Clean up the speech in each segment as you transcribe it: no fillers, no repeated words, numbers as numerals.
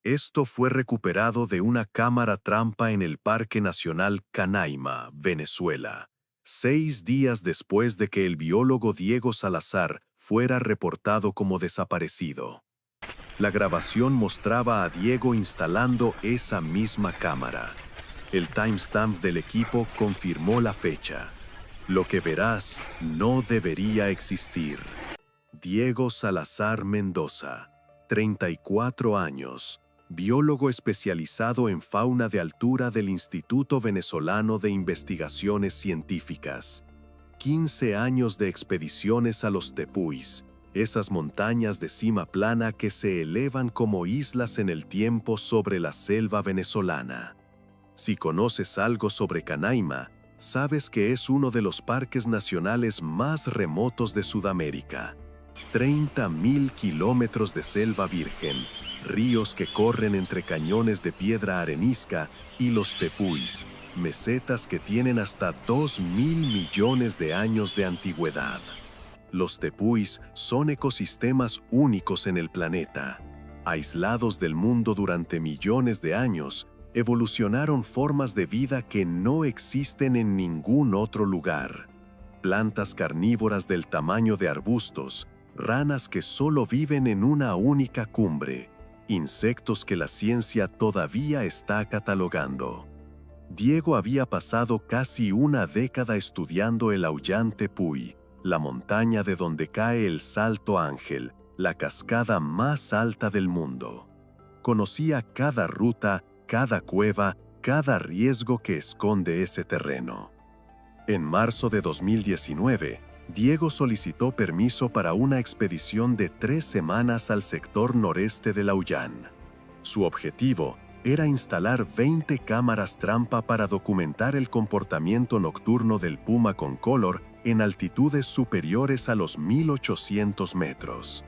Esto fue recuperado de una cámara trampa en el Parque Nacional Canaima, Venezuela, 6 días después de que el biólogo Diego Salazar fuera reportado como desaparecido. La grabación mostraba a Diego instalando esa misma cámara. El timestamp del equipo confirmó la fecha. Lo que verás no debería existir. Diego Salazar Mendoza, 34 años, biólogo especializado en fauna de altura del Instituto Venezolano de Investigaciones Científicas. 15 años de expediciones a los tepuis, esas montañas de cima plana que se elevan como islas en el tiempo sobre la selva venezolana. Si conoces algo sobre Canaima, sabes que es uno de los parques nacionales más remotos de Sudamérica. 30.000 kilómetros de selva virgen, ríos que corren entre cañones de piedra arenisca y los tepuis, mesetas que tienen hasta 2.000 millones de años de antigüedad. Los tepuis son ecosistemas únicos en el planeta. Aislados del mundo durante millones de años, evolucionaron formas de vida que no existen en ningún otro lugar. Plantas carnívoras del tamaño de arbustos, ranas que solo viven en una única cumbre, insectos que la ciencia todavía está catalogando. Diego había pasado casi una década estudiando el Auyán Tepuy, la montaña de donde cae el Salto Ángel, la cascada más alta del mundo. Conocía cada ruta, cada cueva, cada riesgo que esconde ese terreno. En marzo de 2019, Diego solicitó permiso para una expedición de 3 semanas al sector noreste del Auyán. Su objetivo era instalar 20 cámaras trampa para documentar el comportamiento nocturno del puma concolor en altitudes superiores a los 1.800 metros.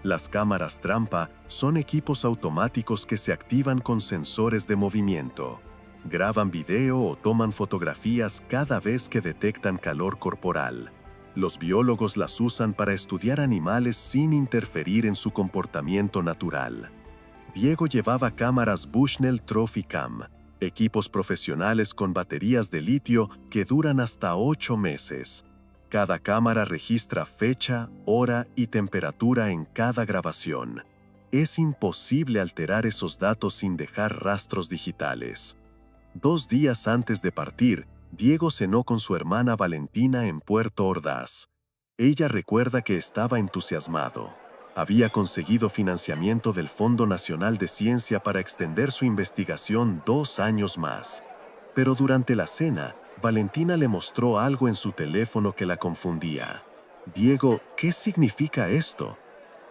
Las cámaras trampa son equipos automáticos que se activan con sensores de movimiento. Graban video o toman fotografías cada vez que detectan calor corporal. Los biólogos las usan para estudiar animales sin interferir en su comportamiento natural. Diego llevaba cámaras Bushnell Trophy-Cam, equipos profesionales con baterías de litio que duran hasta 8 meses. Cada cámara registra fecha, hora y temperatura en cada grabación. Es imposible alterar esos datos sin dejar rastros digitales. 2 días antes de partir, Diego cenó con su hermana Valentina en Puerto Ordaz. Ella recuerda que estaba entusiasmado. Había conseguido financiamiento del Fondo Nacional de Ciencia para extender su investigación 2 años más. Pero durante la cena, Valentina le mostró algo en su teléfono que la confundía. «Diego, ¿qué significa esto?»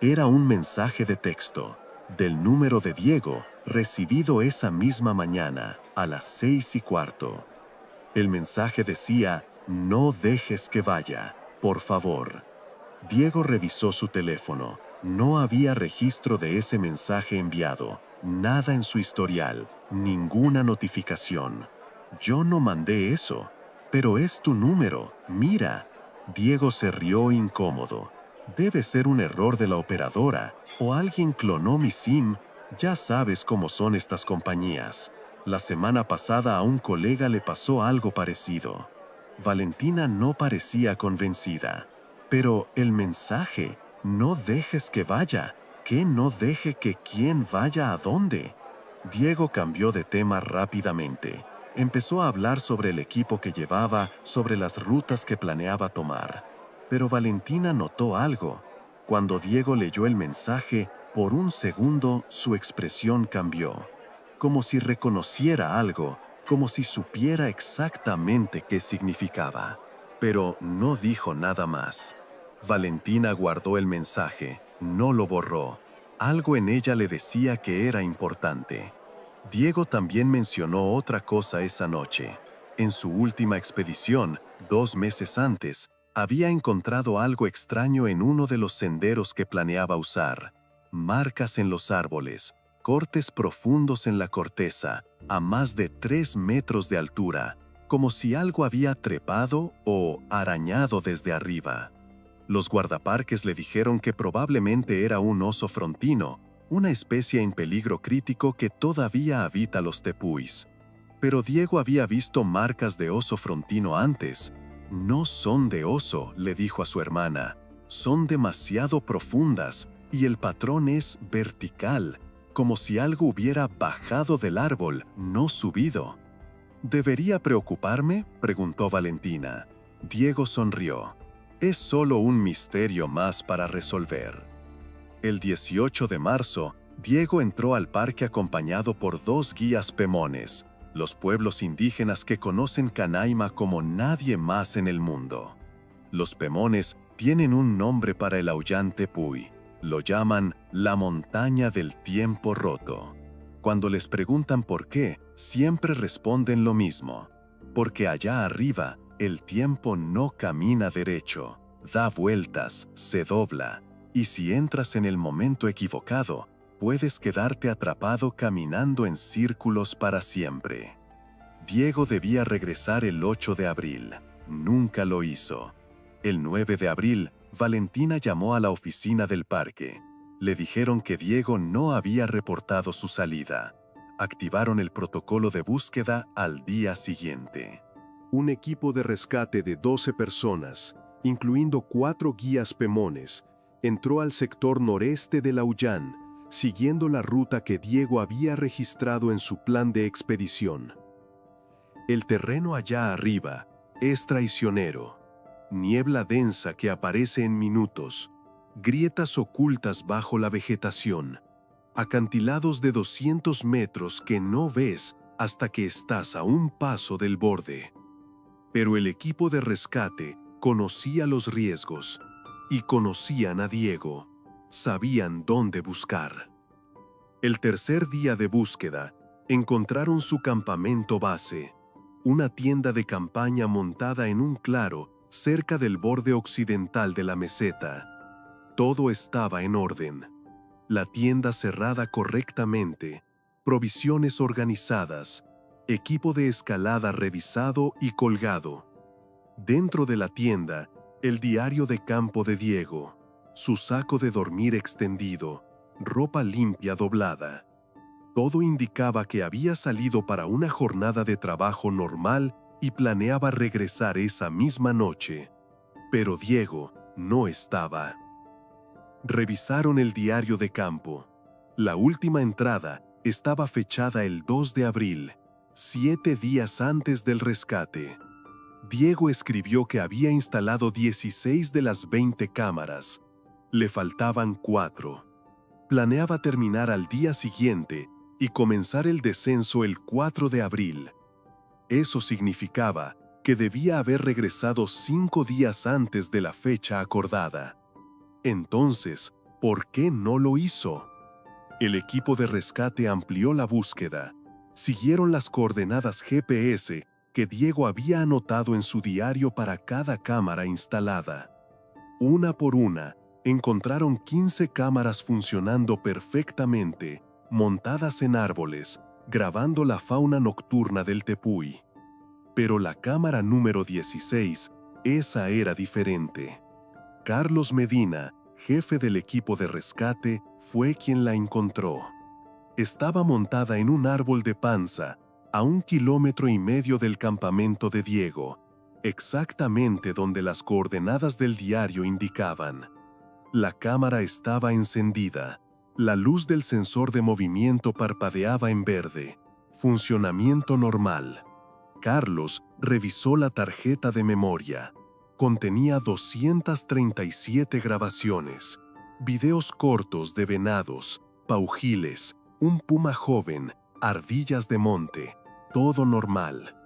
Era un mensaje de texto, del número de Diego, recibido esa misma mañana, a las 6:15. El mensaje decía, «No dejes que vaya, por favor». Diego revisó su teléfono. No había registro de ese mensaje enviado, nada en su historial, ninguna notificación. «Yo no mandé eso, pero es tu número, mira». Diego se rió incómodo. «Debe ser un error de la operadora, o alguien clonó mi SIM, ya sabes cómo son estas compañías. La semana pasada a un colega le pasó algo parecido». Valentina no parecía convencida. «Pero el mensaje, no dejes que vaya, ¿qué no deje que quién vaya a dónde?» Diego cambió de tema rápidamente. Empezó a hablar sobre el equipo que llevaba, sobre las rutas que planeaba tomar. Pero Valentina notó algo. Cuando Diego leyó el mensaje, por un segundo su expresión cambió. Como si reconociera algo, como si supiera exactamente qué significaba. Pero no dijo nada más. Valentina guardó el mensaje, no lo borró. Algo en ella le decía que era importante. Diego también mencionó otra cosa esa noche. En su última expedición, 2 meses antes, había encontrado algo extraño en uno de los senderos que planeaba usar. Marcas en los árboles, cortes profundos en la corteza, a más de 3 metros de altura, como si algo había trepado o arañado desde arriba. Los guardaparques le dijeron que probablemente era un oso frontino, una especie en peligro crítico que todavía habita los tepuis. Pero Diego había visto marcas de oso frontino antes. No son de oso, le dijo a su hermana. Son demasiado profundas y el patrón es vertical, como si algo hubiera bajado del árbol, no subido. ¿Debería preocuparme?, preguntó Valentina. Diego sonrió. Es solo un misterio más para resolver. El 18 de marzo, Diego entró al parque acompañado por 2 guías pemones, los pueblos indígenas que conocen Canaima como nadie más en el mundo. Los pemones tienen un nombre para el aullán tepuy. Lo llaman la montaña del tiempo roto. Cuando les preguntan por qué, siempre responden lo mismo. Porque allá arriba, el tiempo no camina derecho, da vueltas, se dobla, y si entras en el momento equivocado, puedes quedarte atrapado caminando en círculos para siempre. Diego debía regresar el 8 de abril. Nunca lo hizo. El 9 de abril, Valentina llamó a la oficina del parque. Le dijeron que Diego no había reportado su salida. Activaron el protocolo de búsqueda al día siguiente. Un equipo de rescate de 12 personas, incluyendo 4 guías pemones, entró al sector noreste del Aullán, siguiendo la ruta que Diego había registrado en su plan de expedición. El terreno allá arriba es traicionero. Niebla densa que aparece en minutos, grietas ocultas bajo la vegetación, acantilados de 200 metros que no ves hasta que estás a un paso del borde. Pero el equipo de rescate conocía los riesgos y conocían a Diego. Sabían dónde buscar. El tercer día de búsqueda, encontraron su campamento base, una tienda de campaña montada en un claro cerca del borde occidental de la meseta. Todo estaba en orden. La tienda cerrada correctamente, provisiones organizadas, equipo de escalada revisado y colgado. Dentro de la tienda, el diario de campo de Diego, su saco de dormir extendido, ropa limpia doblada. Todo indicaba que había salido para una jornada de trabajo normal y planeaba regresar esa misma noche. Pero Diego no estaba. Revisaron el diario de campo. La última entrada estaba fechada el 2 de abril, 7 días antes del rescate. Diego escribió que había instalado 16 de las 20 cámaras. Le faltaban 4. Planeaba terminar al día siguiente y comenzar el descenso el 4 de abril. Eso significaba que debía haber regresado 5 días antes de la fecha acordada. Entonces, ¿por qué no lo hizo? El equipo de rescate amplió la búsqueda. Siguieron las coordenadas GPS que Diego había anotado en su diario para cada cámara instalada. Una por una, encontraron 15 cámaras funcionando perfectamente, montadas en árboles, grabando la fauna nocturna del tepuy. Pero la cámara número 16, esa era diferente. Carlos Medina, jefe del equipo de rescate, fue quien la encontró. Estaba montada en un árbol de panza, a 1,5 kilómetros del campamento de Diego, exactamente donde las coordenadas del diario indicaban. La cámara estaba encendida. La luz del sensor de movimiento parpadeaba en verde. Funcionamiento normal. Carlos revisó la tarjeta de memoria. Contenía 237 grabaciones, videos cortos de venados, paujiles, un puma joven, ardillas de monte, todo normal.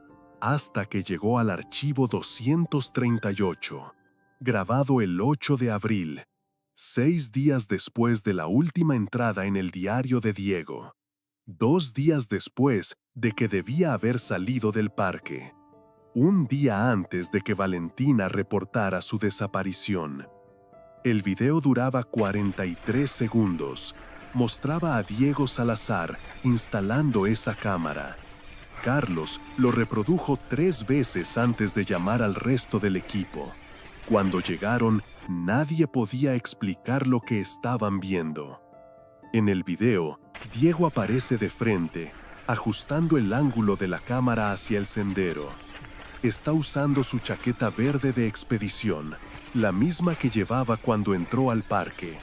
Hasta que llegó al archivo 238, grabado el 8 de abril, 6 días después de la última entrada en el diario de Diego. 2 días después de que debía haber salido del parque. Un día antes de que Valentina reportara su desaparición. El video duraba 43 segundos. Mostraba a Diego Salazar instalando esa cámara. Carlos lo reprodujo 3 veces antes de llamar al resto del equipo. Cuando llegaron, nadie podía explicar lo que estaban viendo. En el video, Diego aparece de frente, ajustando el ángulo de la cámara hacia el sendero. Está usando su chaqueta verde de expedición, la misma que llevaba cuando entró al parque.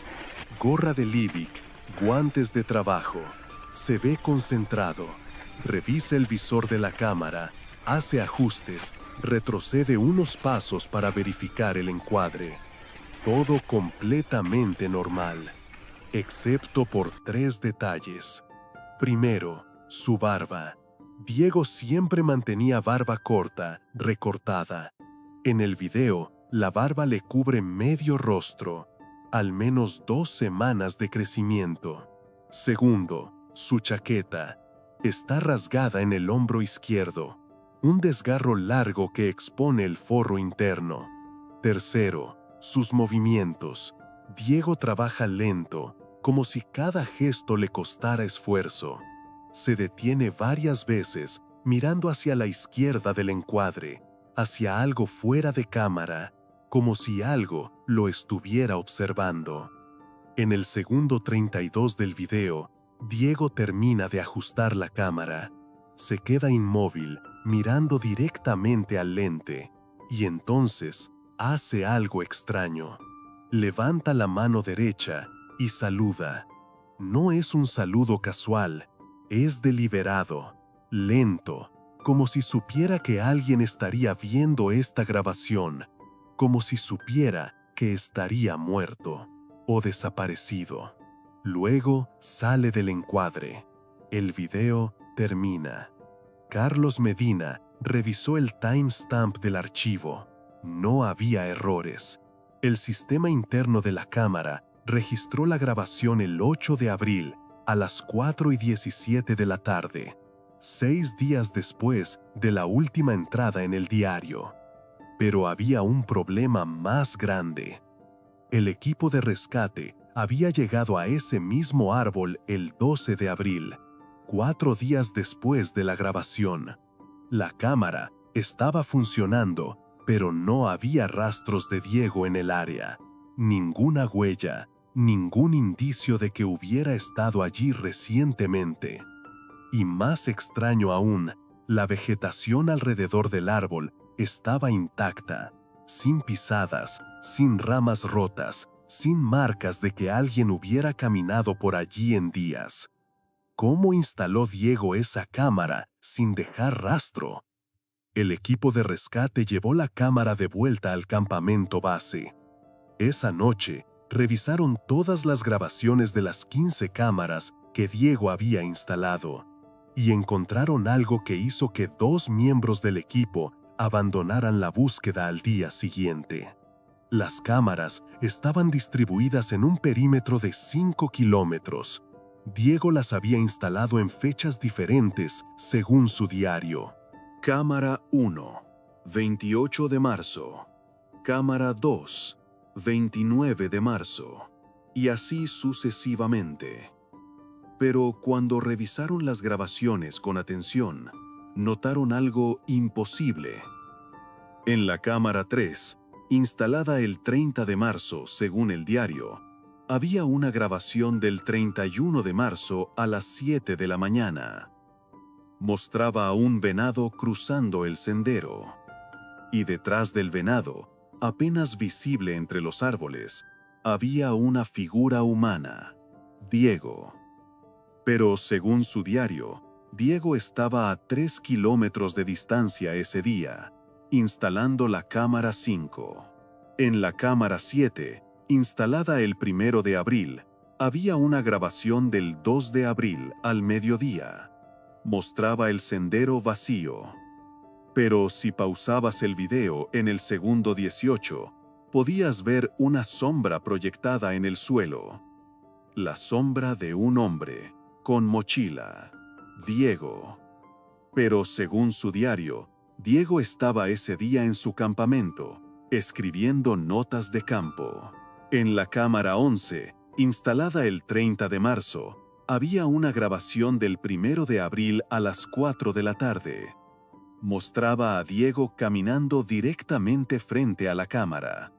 Gorra de Liebig, guantes de trabajo. Se ve concentrado. Revisa el visor de la cámara, hace ajustes, retrocede unos pasos para verificar el encuadre. Todo completamente normal, excepto por 3 detalles. Primero, su barba. Diego siempre mantenía barba corta, recortada. En el video, la barba le cubre medio rostro, al menos 2 semanas de crecimiento. Segundo, su chaqueta. Está rasgada en el hombro izquierdo, un desgarro largo que expone el forro interno. Tercero, sus movimientos. Diego trabaja lento, como si cada gesto le costara esfuerzo. Se detiene varias veces, mirando hacia la izquierda del encuadre, hacia algo fuera de cámara, como si algo lo estuviera observando. En el segundo 32 del video, Diego termina de ajustar la cámara. Se queda inmóvil, mirando directamente al lente, y entonces hace algo extraño. Levanta la mano derecha y saluda. No es un saludo casual, es deliberado, lento, como si supiera que alguien estaría viendo esta grabación, como si supiera que estaría muerto o desaparecido. Luego sale del encuadre. El video termina. Carlos Medina revisó el timestamp del archivo. No había errores. El sistema interno de la cámara registró la grabación el 8 de abril a las 4:17 de la tarde, 6 días después de la última entrada en el diario. Pero había un problema más grande. El equipo de rescate había llegado a ese mismo árbol el 12 de abril, 4 días después de la grabación. La cámara estaba funcionando, pero no había rastros de Diego en el área. Ninguna huella, ningún indicio de que hubiera estado allí recientemente. Y más extraño aún, la vegetación alrededor del árbol estaba intacta, sin pisadas, sin ramas rotas, sin marcas de que alguien hubiera caminado por allí en días. ¿Cómo instaló Diego esa cámara sin dejar rastro? El equipo de rescate llevó la cámara de vuelta al campamento base. Esa noche, revisaron todas las grabaciones de las 15 cámaras que Diego había instalado y encontraron algo que hizo que 2 miembros del equipo abandonaran la búsqueda al día siguiente. Las cámaras estaban distribuidas en un perímetro de 5 kilómetros. Diego las había instalado en fechas diferentes según su diario. Cámara 1, 28 de marzo. Cámara 2, 29 de marzo. Y así sucesivamente. Pero cuando revisaron las grabaciones con atención, notaron algo imposible. En la cámara 3, instalada el 30 de marzo según el diario, había una grabación del 31 de marzo a las 7 de la mañana. Mostraba a un venado cruzando el sendero. Y detrás del venado, apenas visible entre los árboles, había una figura humana, Diego. Pero según su diario, Diego estaba a 3 kilómetros de distancia ese día, instalando la cámara 5. En la cámara 7, instalada el 1 de abril, había una grabación del 2 de abril al mediodía. Mostraba el sendero vacío. Pero si pausabas el video en el segundo 18, podías ver una sombra proyectada en el suelo. La sombra de un hombre, con mochila. Diego. Pero según su diario, Diego estaba ese día en su campamento, escribiendo notas de campo. En la cámara 11, instalada el 30 de marzo, había una grabación del 1 de abril a las 4 de la tarde. Mostraba a Diego caminando directamente frente a la cámara.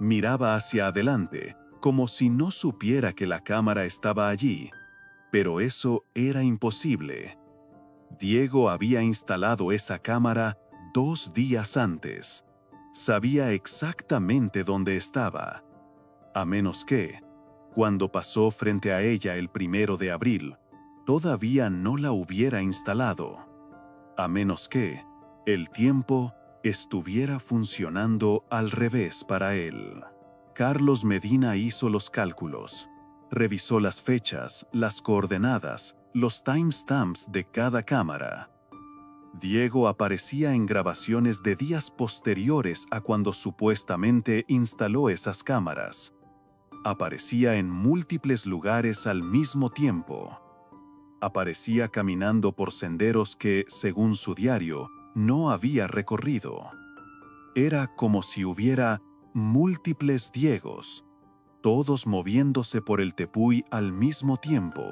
Miraba hacia adelante, como si no supiera que la cámara estaba allí. Pero eso era imposible. Diego había instalado esa cámara 2 días antes. Sabía exactamente dónde estaba. A menos que, cuando pasó frente a ella el 1 de abril, todavía no la hubiera instalado. A menos que el tiempo estuviera funcionando al revés para él. Carlos Medina hizo los cálculos. Revisó las fechas, las coordenadas, los timestamps de cada cámara. Diego aparecía en grabaciones de días posteriores a cuando supuestamente instaló esas cámaras. Aparecía en múltiples lugares al mismo tiempo. Aparecía caminando por senderos que, según su diario, no había recorrido. Era como si hubiera múltiples Diegos, todos moviéndose por el Tepuy al mismo tiempo,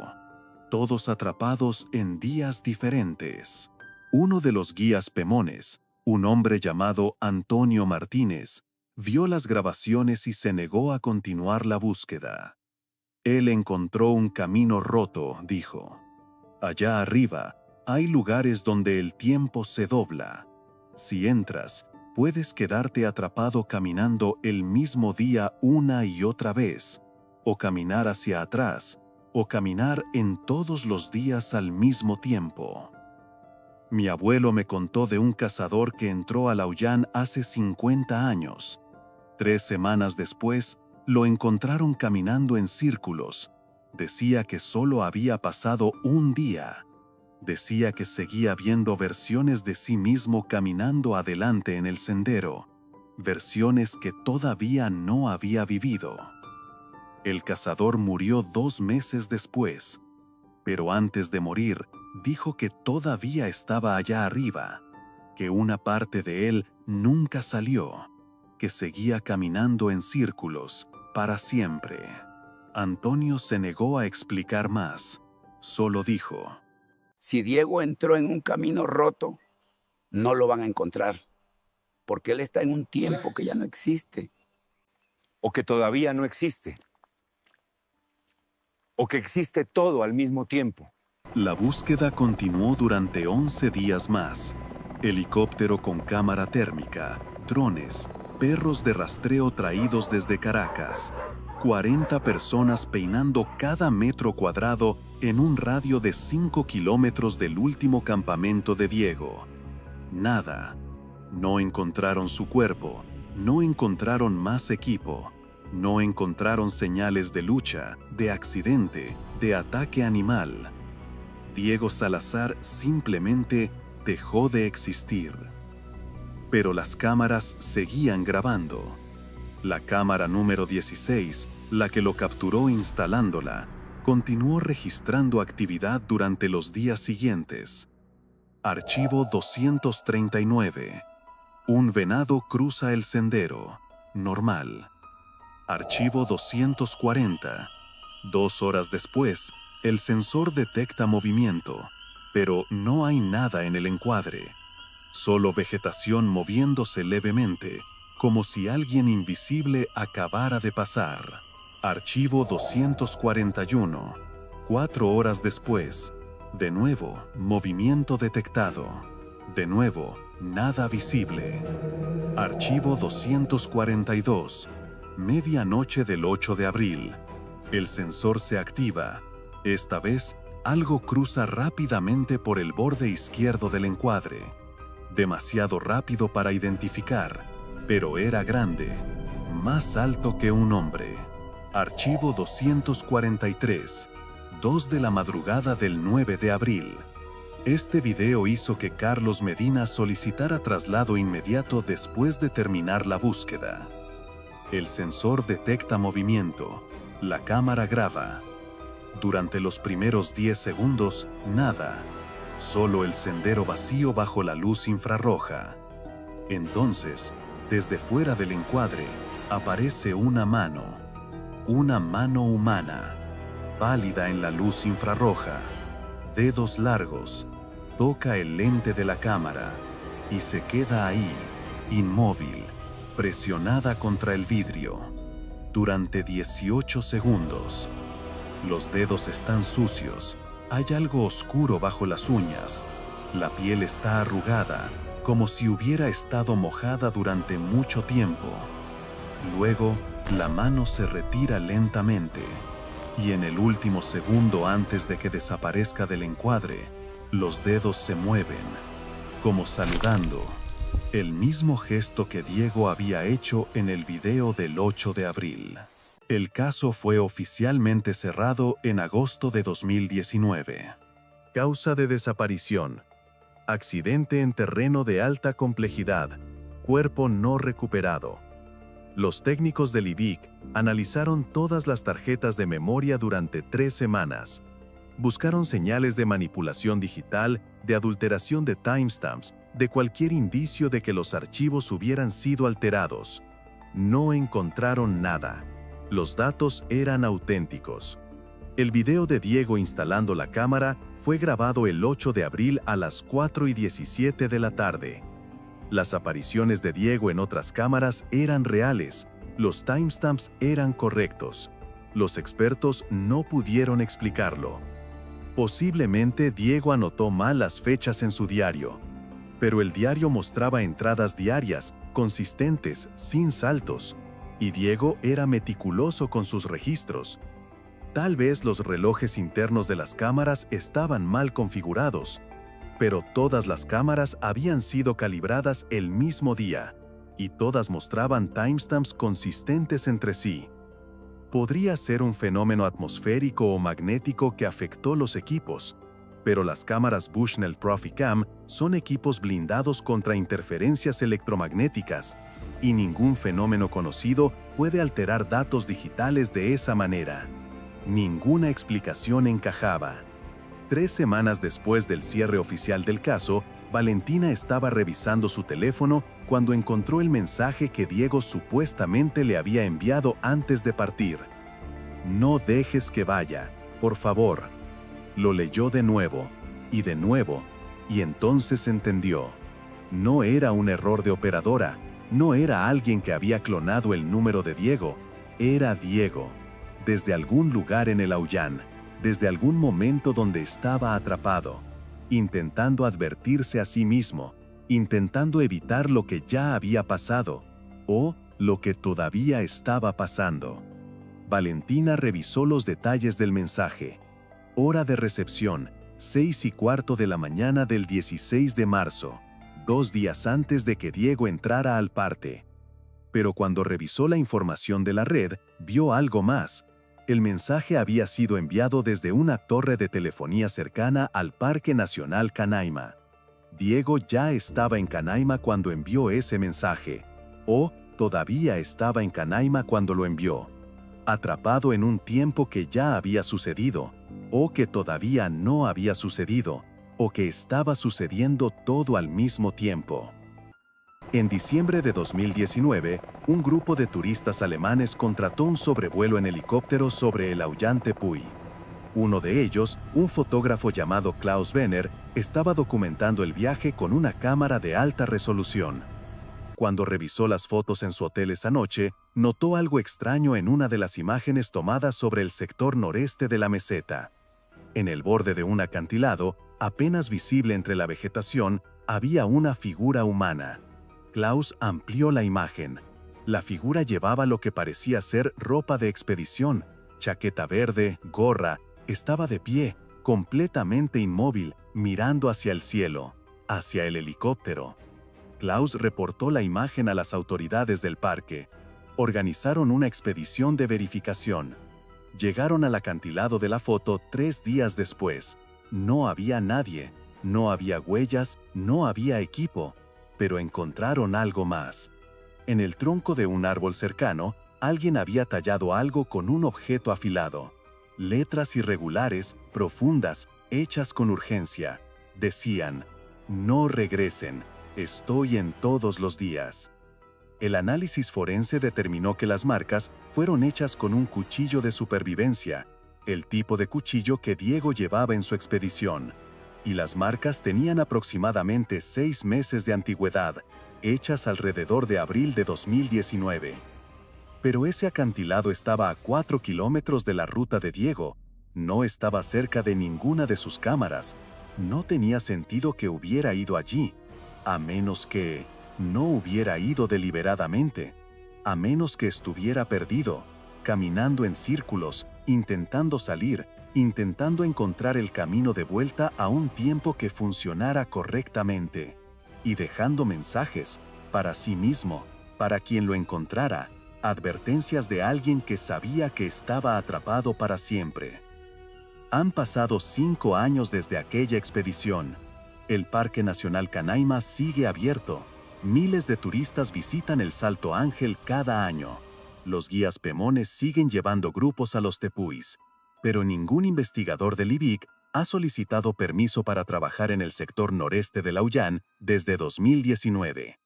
todos atrapados en días diferentes. Uno de los guías pemones, un hombre llamado Antonio Martínez, vio las grabaciones y se negó a continuar la búsqueda. Él encontró un camino roto, dijo. Allá arriba hay lugares donde el tiempo se dobla. Si entras, puedes quedarte atrapado caminando el mismo día una y otra vez, o caminar hacia atrás, o caminar en todos los días al mismo tiempo. Mi abuelo me contó de un cazador que entró a Laullán hace 50 años. 3 semanas después, lo encontraron caminando en círculos. Decía que solo había pasado un día. Decía que seguía viendo versiones de sí mismo caminando adelante en el sendero, versiones que todavía no había vivido. El cazador murió 2 meses después, pero antes de morir, dijo que todavía estaba allá arriba, que una parte de él nunca salió, que seguía caminando en círculos para siempre. Antonio se negó a explicar más, solo dijo: si Diego entró en un camino roto, no lo van a encontrar, porque él está en un tiempo que ya no existe. O que todavía no existe. O que existe todo al mismo tiempo. La búsqueda continuó durante 11 días más. Helicóptero con cámara térmica, drones, perros de rastreo traídos desde Caracas. 40 personas peinando cada metro cuadrado en un radio de 5 kilómetros del último campamento de Diego. Nada. No encontraron su cuerpo, no encontraron más equipo, no encontraron señales de lucha, de accidente, de ataque animal. Diego Salazar simplemente dejó de existir. Pero las cámaras seguían grabando. La cámara número 16, la que lo capturó instalándola, continuó registrando actividad durante los días siguientes. Archivo 239. Un venado cruza el sendero. Normal. Archivo 240. 2 horas después, el sensor detecta movimiento, pero no hay nada en el encuadre. Solo vegetación moviéndose levemente, como si alguien invisible acabara de pasar. Archivo 241. 4 horas después. De nuevo, movimiento detectado. De nuevo, nada visible. Archivo 242. Medianoche del 8 de abril. El sensor se activa. Esta vez, algo cruza rápidamente por el borde izquierdo del encuadre. Demasiado rápido para identificar, pero era grande, más alto que un hombre. Archivo 243. 2 de la madrugada del 9 de abril. Este video hizo que Carlos Medina solicitara traslado inmediato después de terminar la búsqueda. El sensor detecta movimiento. La cámara graba. Durante los primeros 10 segundos, nada. Solo el sendero vacío bajo la luz infrarroja. Entonces, desde fuera del encuadre, aparece una mano. Una mano humana, pálida en la luz infrarroja. Dedos largos. Toca el lente de la cámara y se queda ahí, inmóvil, presionada contra el vidrio. durante 18 segundos. Los dedos están sucios, hay algo oscuro bajo las uñas, la piel está arrugada, como si hubiera estado mojada durante mucho tiempo. Luego, la mano se retira lentamente, y en el último segundo antes de que desaparezca del encuadre, los dedos se mueven, como saludando, el mismo gesto que Diego había hecho en el video del 8 de abril. El caso fue oficialmente cerrado en agosto de 2019. Causa de desaparición: accidente en terreno de alta complejidad, cuerpo no recuperado. Los técnicos del IBIC analizaron todas las tarjetas de memoria durante 3 semanas. Buscaron señales de manipulación digital, de adulteración de timestamps, de cualquier indicio de que los archivos hubieran sido alterados. No encontraron nada. Los datos eran auténticos. El video de Diego instalando la cámara fue grabado el 8 de abril a las 4:17 de la tarde. Las apariciones de Diego en otras cámaras eran reales, los timestamps eran correctos. Los expertos no pudieron explicarlo. Posiblemente Diego anotó mal las fechas en su diario, pero el diario mostraba entradas diarias, consistentes, sin saltos, y Diego era meticuloso con sus registros. Tal vez los relojes internos de las cámaras estaban mal configurados, pero todas las cámaras habían sido calibradas el mismo día, y todas mostraban timestamps consistentes entre sí. Podría ser un fenómeno atmosférico o magnético que afectó los equipos, pero las cámaras Bushnell Proficam son equipos blindados contra interferencias electromagnéticas, y ningún fenómeno conocido puede alterar datos digitales de esa manera. Ninguna explicación encajaba. 3 semanas después del cierre oficial del caso, Valentina estaba revisando su teléfono cuando encontró el mensaje que Diego supuestamente le había enviado antes de partir. «No dejes que vaya, por favor». Lo leyó de nuevo, y entonces entendió. No era un error de operadora, no era alguien que había clonado el número de Diego, era Diego, desde algún lugar en el Auyán, desde algún momento donde estaba atrapado, intentando advertirse a sí mismo, intentando evitar lo que ya había pasado, o lo que todavía estaba pasando. Valentina revisó los detalles del mensaje. Hora de recepción, 6:15 de la mañana del 16 de marzo, 2 días antes de que Diego entrara al parte. Pero cuando revisó la información de la red, vio algo más. El mensaje había sido enviado desde una torre de telefonía cercana al Parque Nacional Canaima. Diego ya estaba en Canaima cuando envió ese mensaje, o todavía estaba en Canaima cuando lo envió, atrapado en un tiempo que ya había sucedido, o que todavía no había sucedido, o que estaba sucediendo todo al mismo tiempo. En diciembre de 2019, un grupo de turistas alemanes contrató un sobrevuelo en helicóptero sobre el Auyán Tepuy. Uno de ellos, un fotógrafo llamado Klaus Benner, estaba documentando el viaje con una cámara de alta resolución. Cuando revisó las fotos en su hotel esa noche, notó algo extraño en una de las imágenes tomadas sobre el sector noreste de la meseta. En el borde de un acantilado, apenas visible entre la vegetación, había una figura humana. Klaus amplió la imagen. La figura llevaba lo que parecía ser ropa de expedición, chaqueta verde, gorra, estaba de pie, completamente inmóvil, mirando hacia el cielo, hacia el helicóptero. Klaus reportó la imagen a las autoridades del parque. Organizaron una expedición de verificación. Llegaron al acantilado de la foto 3 días después. No había nadie, no había huellas, no había equipo, pero encontraron algo más. En el tronco de un árbol cercano, alguien había tallado algo con un objeto afilado. Letras irregulares, profundas, hechas con urgencia. Decían: «No regresen, estoy en todos los días». El análisis forense determinó que las marcas fueron hechas con un cuchillo de supervivencia, el tipo de cuchillo que Diego llevaba en su expedición, y las marcas tenían aproximadamente 6 meses de antigüedad, hechas alrededor de abril de 2019. Pero ese acantilado estaba a 4 kilómetros de la ruta de Diego, no estaba cerca de ninguna de sus cámaras, no tenía sentido que hubiera ido allí, a menos que no hubiera ido deliberadamente, a menos que estuviera perdido, caminando en círculos, intentando salir, intentando encontrar el camino de vuelta a un tiempo que funcionara correctamente, y dejando mensajes, para sí mismo, para quien lo encontrara, advertencias de alguien que sabía que estaba atrapado para siempre. Han pasado 5 años desde aquella expedición. El Parque Nacional Canaima sigue abierto. Miles de turistas visitan el Salto Ángel cada año. Los guías Pemones siguen llevando grupos a los tepuis, pero ningún investigador del IBIC ha solicitado permiso para trabajar en el sector noreste de Laullán desde 2019.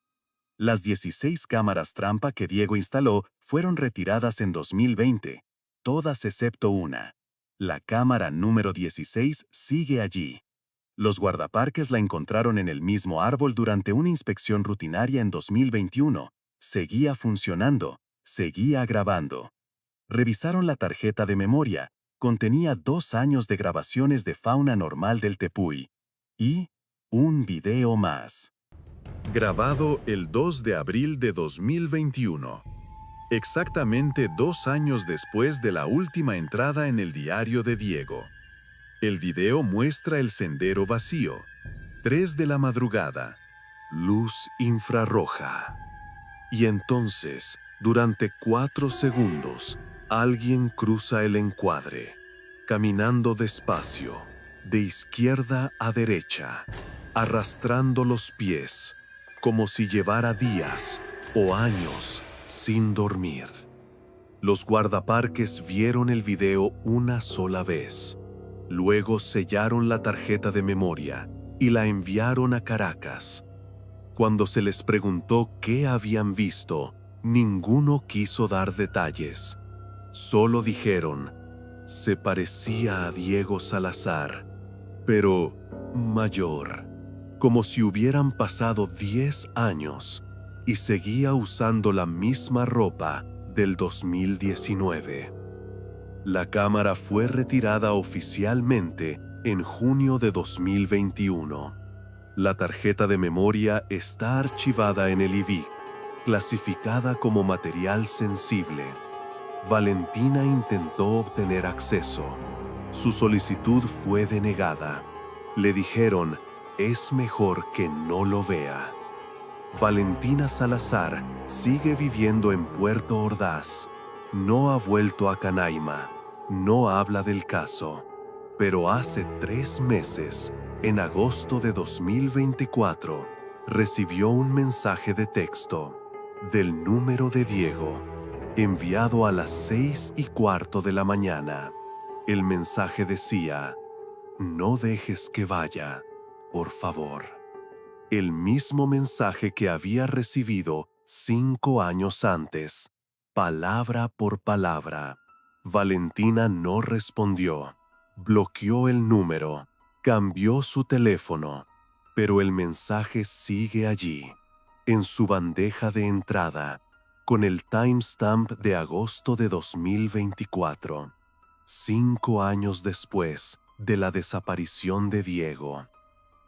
Las 16 cámaras trampa que Diego instaló fueron retiradas en 2020, todas excepto una. La cámara número 16 sigue allí. Los guardaparques la encontraron en el mismo árbol durante una inspección rutinaria en 2021. Seguía funcionando, seguía grabando. Revisaron la tarjeta de memoria, contenía 2 años de grabaciones de fauna normal del tepuy. Y un video más. Grabado el 2 de abril de 2021. Exactamente 2 años después de la última entrada en el diario de Diego. El video muestra el sendero vacío. 3 de la madrugada. Luz infrarroja. Y entonces, durante 4 segundos, alguien cruza el encuadre, caminando despacio, de izquierda a derecha, arrastrando los pies, como si llevara días o años sin dormir. Los guardaparques vieron el video una sola vez. Luego sellaron la tarjeta de memoria y la enviaron a Caracas. Cuando se les preguntó qué habían visto, ninguno quiso dar detalles. Solo dijeron, se parecía a Diego Salazar, pero mayor, como si hubieran pasado 10 años y seguía usando la misma ropa del 2019. La cámara fue retirada oficialmente en junio de 2021. La tarjeta de memoria está archivada en el IBIC, clasificada como material sensible. Valentina intentó obtener acceso. Su solicitud fue denegada. Le dijeron, es mejor que no lo vea. Valentina Salazar sigue viviendo en Puerto Ordaz. No ha vuelto a Canaima, no habla del caso, pero hace 3 meses, en agosto de 2024, recibió un mensaje de texto del número de Diego, enviado a las 6:15 de la mañana. El mensaje decía, no dejes que vaya, por favor. El mismo mensaje que había recibido 5 años antes. Palabra por palabra. Valentina no respondió. Bloqueó el número. Cambió su teléfono. Pero el mensaje sigue allí, en su bandeja de entrada, con el timestamp de agosto de 2024. 5 años después de la desaparición de Diego.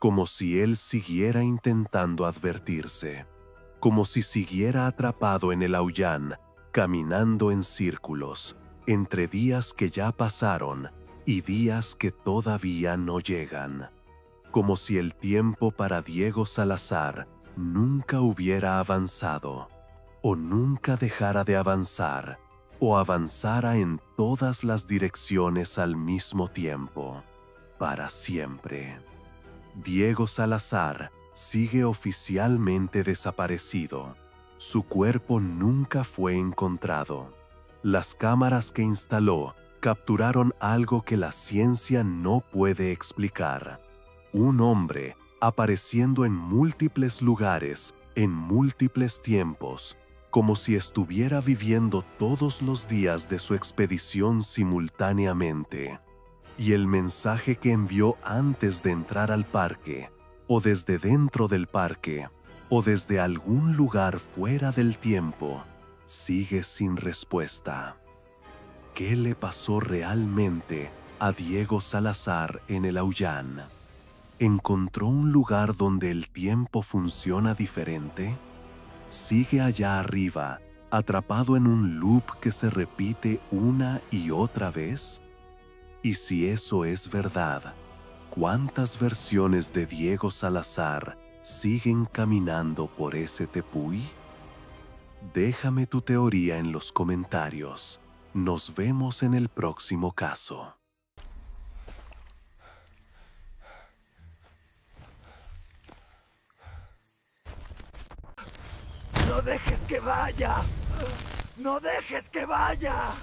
Como si él siguiera intentando advertirse. Como si siguiera atrapado en el Laullán, caminando en círculos, entre días que ya pasaron y días que todavía no llegan. Como si el tiempo para Diego Salazar nunca hubiera avanzado, o nunca dejara de avanzar, o avanzara en todas las direcciones al mismo tiempo, para siempre. Diego Salazar sigue oficialmente desaparecido. Su cuerpo nunca fue encontrado. Las cámaras que instaló capturaron algo que la ciencia no puede explicar. Un hombre apareciendo en múltiples lugares, en múltiples tiempos, como si estuviera viviendo todos los días de su expedición simultáneamente. Y el mensaje que envió antes de entrar al parque, o desde dentro del parque, o desde algún lugar fuera del tiempo, sigue sin respuesta. ¿Qué le pasó realmente a Diego Salazar en el Aullán? ¿Encontró un lugar donde el tiempo funciona diferente? Sigue allá arriba, atrapado en un loop que se repite una y otra vez. Y si eso es verdad, ¿cuántas versiones de Diego Salazar siguen caminando por ese tepuy? Déjame tu teoría en los comentarios. Nos vemos en el próximo caso. ¡No dejes que vaya! ¡No dejes que vaya!